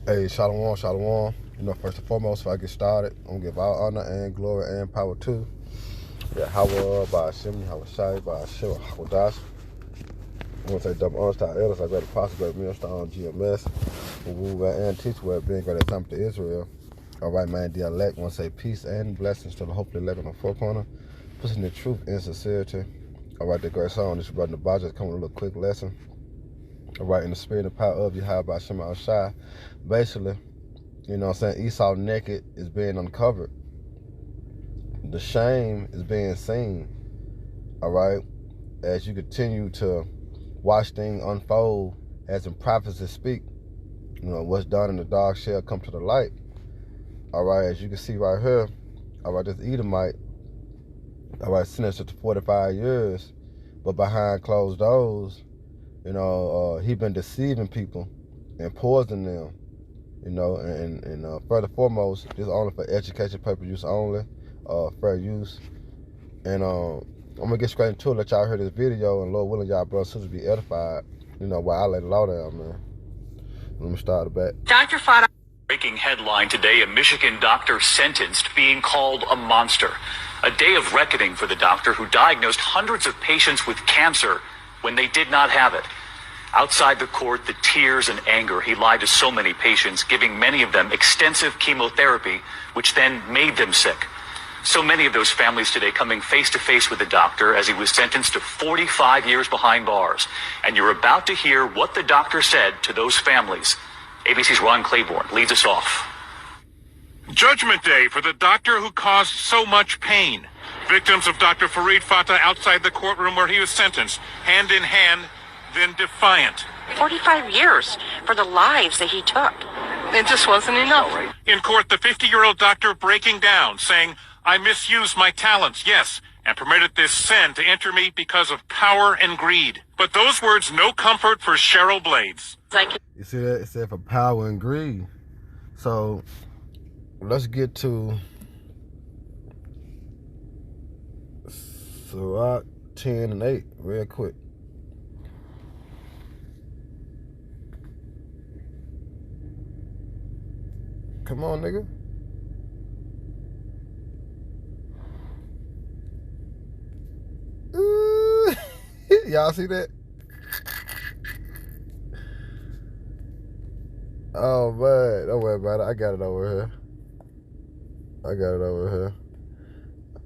Hey, shalom, shalom. First and foremost, if I get started, I'm going to give all honor and glory and power to Yahweh, by Hashem, Yahweh Shai, by Hashem, Hakodash. I want to say double honors to our elders, our great apostle, great millstone, GMS, who and teach where being great example to Israel. All right, man, the elect, I want to say peace and blessings to the hopefully elect on the four corner, pushing the truth and sincerity. All right, the great song, this is Brother Nabaja, just coming with a little quick lesson. All right, in the spirit and power of Yahweh, by Hashem, Yahweh Shai. Basically, Esau naked is being uncovered. The shame is being seen, all right? As you continue to watch things unfold, as in prophecies speak, what's done in the dark shall come to the light. All right, as you can see right here, all right, this Edomite, all right, sentenced to 45 years, but behind closed doors, he been deceiving people and poisoning them. And further foremost, this is only for education purpose use only, fair use. And I'm gonna get straight into it, let y'all hear this video, and Lord willing, y'all brothers and sisters be edified, while I lay the law down, man. Let me start it back. Dr. Fada. Breaking headline today, a Michigan doctor sentenced, being called a monster. A day of reckoning for the doctor who diagnosed hundreds of patients with cancer when they did not have it. Outside the court, the tears and anger, he lied to so many patients, giving many of them extensive chemotherapy, which then made them sick. So many of those families today coming face to face with the doctor as he was sentenced to 45 years behind bars. And you're about to hear what the doctor said to those families. ABC's Ron Claiborne leads us off. Judgment Day for the doctor who caused so much pain. Victims of Dr. Farid Fatah outside the courtroom where he was sentenced, hand in hand, then defiant. 45 years for the lives that he took. It just wasn't enough. In court, the 50-year-old doctor breaking down, saying, I misused my talents, yes, and permitted this sin to enter me because of power and greed. But those words, no comfort for Cheryl Blades. You see that? It said for power and greed. So, let's get to Sirach 10 and 8 real quick. Come on, nigga. Y'all see that? Oh, man. Don't worry about it. I got it over here.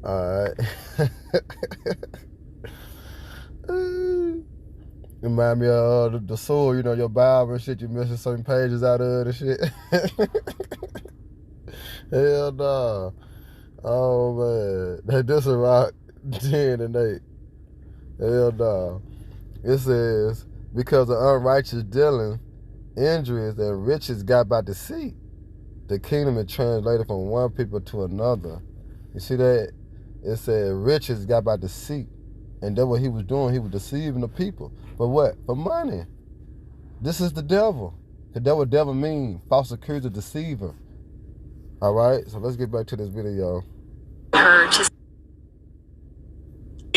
All right. Remind me of the sword, your Bible and shit. You missing certain pages out of it and shit. Hell nah. Oh, man. This is Rock 10 and 8. Hell nah. It says, because of unrighteous dealing, injuries, and riches got by deceit, the kingdom is translated from one people to another. You see that? It said riches got by deceit. And that's what he was doing. He was deceiving the people. For what? For money. This is the devil. Because that's what devil means. False accuser, deceiver. All right? So let's get back to this video.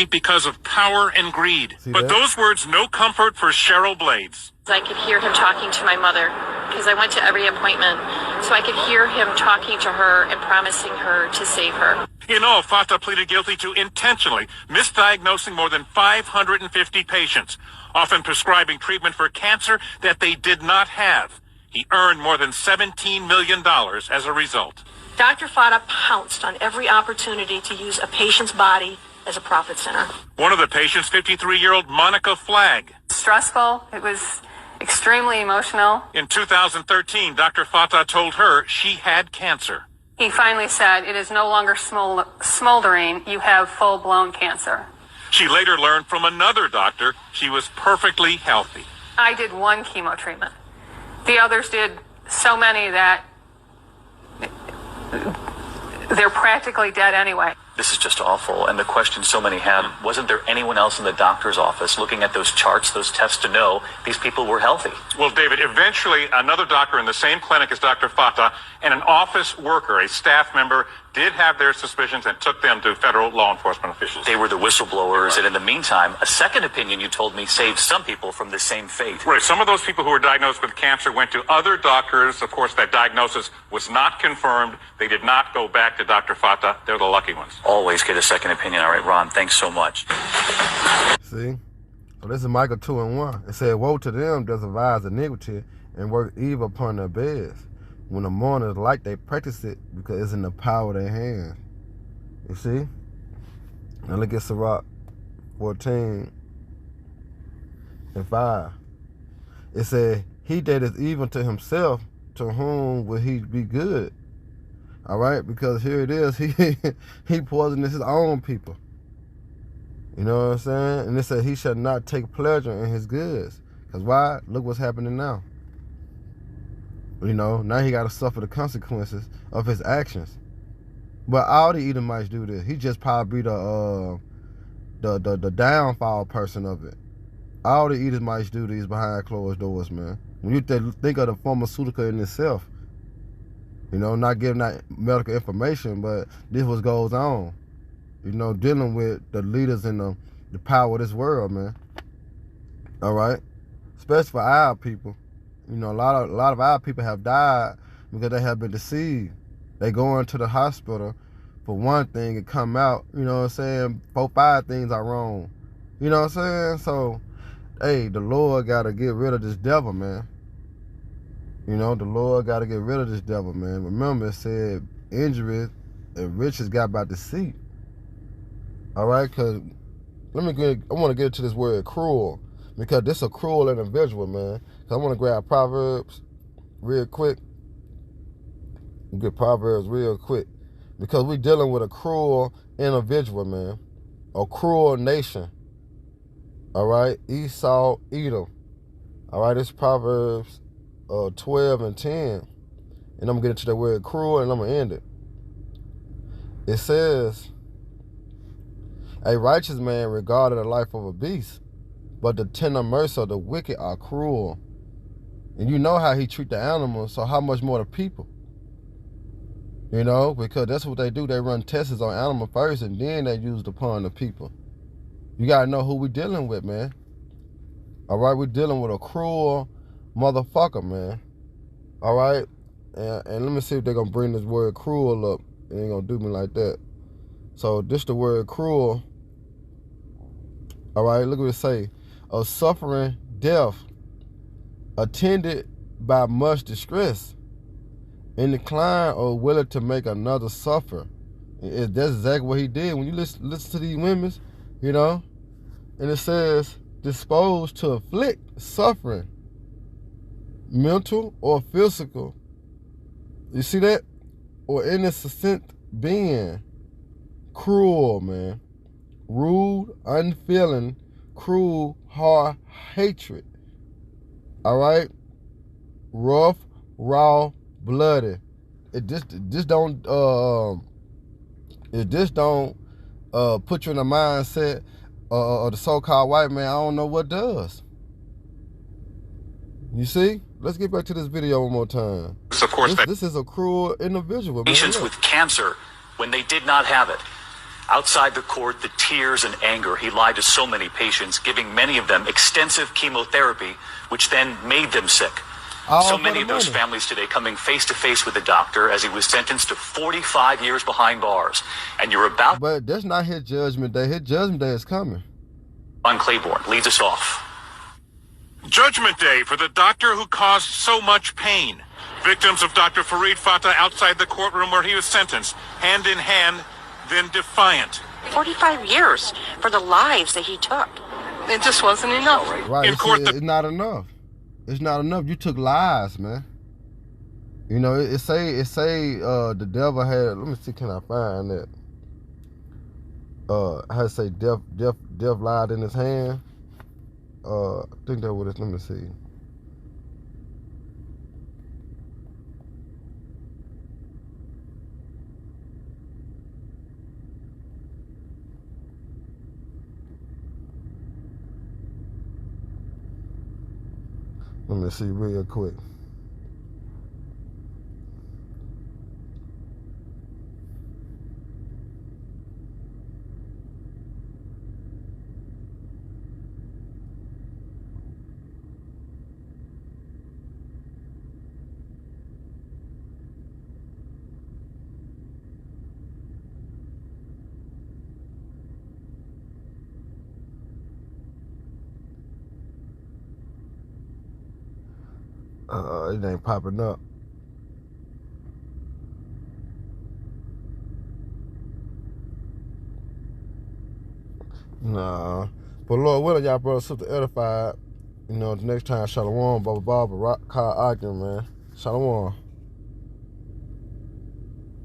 Because of power and greed. But those words, no comfort for Cheryl Blades. I could hear him talking to my mother because I went to every appointment. So I could hear him talking to her and promising her to save her. In all, Fatah pleaded guilty to intentionally misdiagnosing more than 550 patients, often prescribing treatment for cancer that they did not have. He earned more than $17 million as a result. Dr. Fada pounced on every opportunity to use a patient's body as a profit center. One of the patients, 53-year-old Monica Flagg. Stressful. It was extremely emotional. In 2013, Dr. Fatah told her she had cancer. He finally said, it is no longer smoldering, you have full-blown cancer. She later learned from another doctor she was perfectly healthy. I did one chemo treatment. The others did so many that they're practically dead anyway. This is just awful. And the question so many had, wasn't there anyone else in the doctor's office looking at those charts, those tests to know these people were healthy? Well, David, eventually another doctor in the same clinic as Dr. Fatah and an office worker, a staff member, did have their suspicions and took them to federal law enforcement officials. They were the whistleblowers, and in the meantime, a second opinion, you told me, saved some people from the same fate. Right. Some of those people who were diagnosed with cancer went to other doctors. Of course, that diagnosis was not confirmed. They did not go back to Dr. Fata. They're the lucky ones. Always get a second opinion. All right, Ron, thanks so much. See? So this is Micah 2:1. It said, woe to them that devise iniquity and work evil upon their beds. When the mourners like, they practice it because it's in the power of their hands. You see? Now look at Sirach 14:5. It said, he that is evil to himself, to whom will he be good? All right? Because here it is, he poisons his own people. You know what I'm saying? And it said he shall not take pleasure in his goods. Because why? Look what's happening now. You know, now he got to suffer the consequences of his actions. But all the Edomites do this. He just probably the downfall person of it. All the Edomites do these behind closed doors, man. When you think of the pharmaceutical in itself, you know, not giving that medical information, but this what goes on. You know, dealing with the leaders in the power of this world, man. All right? Especially for our people. You know, a lot of our people have died because they have been deceived. They go into the hospital for one thing and come out, you know what I'm saying, 4, 5 things are wrong. You know what I'm saying? So, hey, the Lord got to get rid of this devil, man. You know, the Lord got to get rid of this devil, man. Remember, it said injuries and riches got by deceit. All right? Because I want to get to this word cruel. Because this is a cruel individual, man. So I want to grab Proverbs real quick. Get Proverbs real quick. Because we're dealing with a cruel individual, man. A cruel nation. All right? Esau, Edom. All right? It's Proverbs 12:10. And I'm going to get into the word cruel and I'm going to end it. It says, a righteous man regarded the life of a beast, but the tender mercy of the wicked are cruel. And you know how he treat the animals, so how much more the people? You know, because that's what they do. They run tests on animals first, and then they use it upon the people. You got to know who we dealing with, man. All right, we're dealing with a cruel motherfucker, man. All right? And let me see if they're going to bring this word cruel up. They ain't going to do me like that. So this the word cruel. All right, look what it say. A suffering death attended by much distress, and inclined or willing to make another suffer. That's exactly what he did. When you listen to these women, you know, and it says disposed to afflict suffering, mental or physical. You see that? Or innocent being. Cruel, man. Rude, unfeeling, cruel, hard hatred. All right? Rough, raw, bloody. It just don't put you in the mindset of the so-called white man. I don't know what does. You see? Let's get back to this video one more time. Of course, this is a cruel individual, man. Patients with cancer when they did not have it. Outside the court, the tears and anger, he lied to so many patients, giving many of them extensive chemotherapy, which then made them sick. So many of those families today coming face to face with the doctor as he was sentenced to 45 years behind bars. And you're about... But that's not his judgment day. His judgment day is coming. Ron Claiborne leads us off. Judgment Day for the doctor who caused so much pain. Victims of Dr. Farid Fata outside the courtroom where he was sentenced, hand in hand, then defiant. 45 years for the lives that he took. It just wasn't enough. Right, In court, it's not enough. It's not enough. You took lives, man. You know, it say the devil had, let me see, can I find that? How to say death lied in his hand. I think that what it is. Let me see. Let me see real quick. It ain't popping up. Nah. But Lord willing, y'all brothers sister edified. You know, the next time, Shalom, Baba Baba, Rock, Car, arguing, man. Shalom.